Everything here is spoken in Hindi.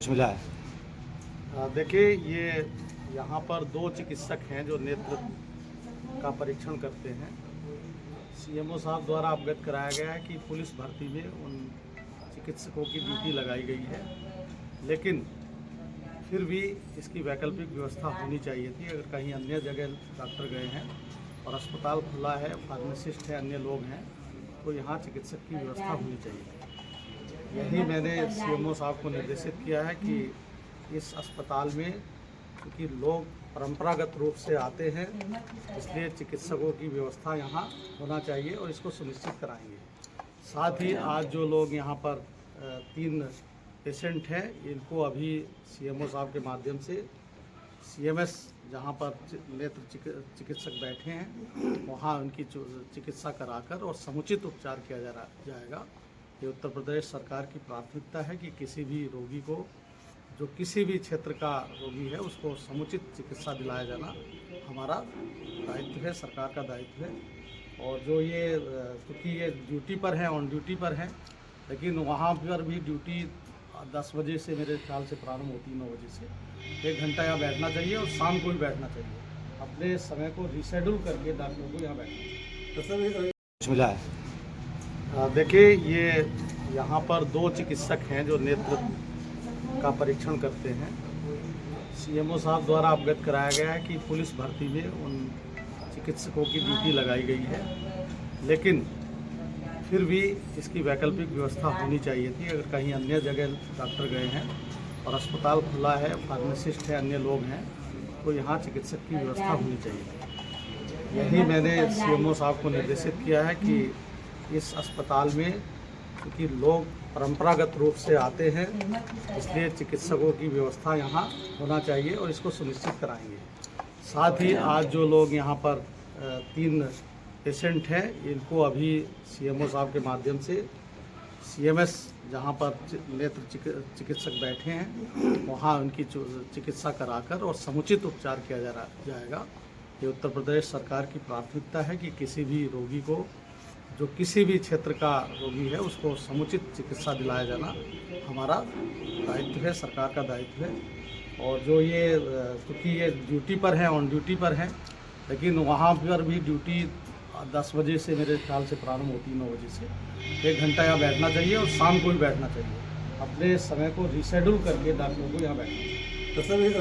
मिला है। देखिए, ये यहाँ पर दो चिकित्सक हैं जो नेत्र का परीक्षण करते हैं। सीएमओ साहब द्वारा अवगत कराया गया है कि पुलिस भर्ती में उन चिकित्सकों की ड्यूटी लगाई गई है, लेकिन फिर भी इसकी वैकल्पिक व्यवस्था होनी चाहिए थी। अगर कहीं अन्य जगह डॉक्टर गए हैं और अस्पताल खुला है, फार्मासिस्ट है, अन्य लोग हैं, तो यहाँ चिकित्सक की व्यवस्था होनी चाहिए। यही मैंने सीएमओ साहब को निर्देशित किया है कि इस अस्पताल में क्योंकि लोग परंपरागत रूप से आते हैं, इसलिए चिकित्सकों की व्यवस्था यहाँ होना चाहिए और इसको सुनिश्चित कराएंगे। साथ ही आज जो लोग यहाँ पर 3 पेशेंट हैं, इनको अभी सीएमओ साहब के माध्यम से सीएमएस जहाँ पर नेत्र चिकित्सक बैठे हैं, वहाँ उनकी चिकित्सा कराकर और समुचित उपचार किया जाएगा। ये उत्तर प्रदेश सरकार की प्राथमिकता है कि किसी भी रोगी को, जो किसी भी क्षेत्र का रोगी है, उसको समुचित चिकित्सा दिलाया जाना हमारा दायित्व है, सरकार का दायित्व है। और जो ये क्योंकि ये ड्यूटी पर हैं, ऑन ड्यूटी पर हैं, लेकिन वहाँ पर भी ड्यूटी 10 बजे से मेरे ख्याल से प्रारंभ होती है, 9 बजे से 1 घंटा यहाँ बैठना चाहिए और शाम को भी बैठना चाहिए। अपने समय को रिशेड्यूल करके डॉक्टर को यहाँ बैठना चाहिए। तो सर मिला है। देखिए, ये यहाँ पर दो चिकित्सक हैं जो नेत्र का परीक्षण करते हैं। सीएमओ साहब द्वारा अवगत कराया गया है कि पुलिस भर्ती में उन चिकित्सकों की ड्यूटी लगाई गई है, लेकिन फिर भी इसकी वैकल्पिक व्यवस्था होनी चाहिए थी। अगर कहीं अन्य जगह डॉक्टर गए हैं और अस्पताल खुला है, फार्मासिस्ट है, अन्य लोग हैं, तो यहाँ चिकित्सक की व्यवस्था होनी चाहिए। यही मैंने सीएमओ साहब को निर्देशित किया है कि इस अस्पताल में क्योंकि लोग परंपरागत रूप से आते हैं, इसलिए चिकित्सकों की व्यवस्था यहाँ होना चाहिए और इसको सुनिश्चित कराएंगे। साथ ही आज जो लोग यहाँ पर 3 पेशेंट हैं, इनको अभी सीएमओ साहब के माध्यम से सीएमएस जहाँ पर नेत्र चिकित्सक बैठे हैं, वहाँ उनकी चिकित्सा कराकर और समुचित उपचार किया जाएगा। ये उत्तर प्रदेश सरकार की प्राथमिकता है कि किसी भी रोगी को, जो किसी भी क्षेत्र का रोगी है, उसको समुचित चिकित्सा दिलाया जाना हमारा दायित्व है, सरकार का दायित्व है। और जो ये क्योंकि ये ड्यूटी पर हैं, ऑन ड्यूटी पर हैं, लेकिन वहाँ पर भी ड्यूटी 10 बजे से मेरे ख्याल से प्रारंभ होती है, 9 बजे से 1 घंटा यहाँ बैठना चाहिए और शाम को भी बैठना चाहिए। अपने समय को रिशेड्यूल करके डॉक्टर को यहाँ बैठना चाहिए। तो सर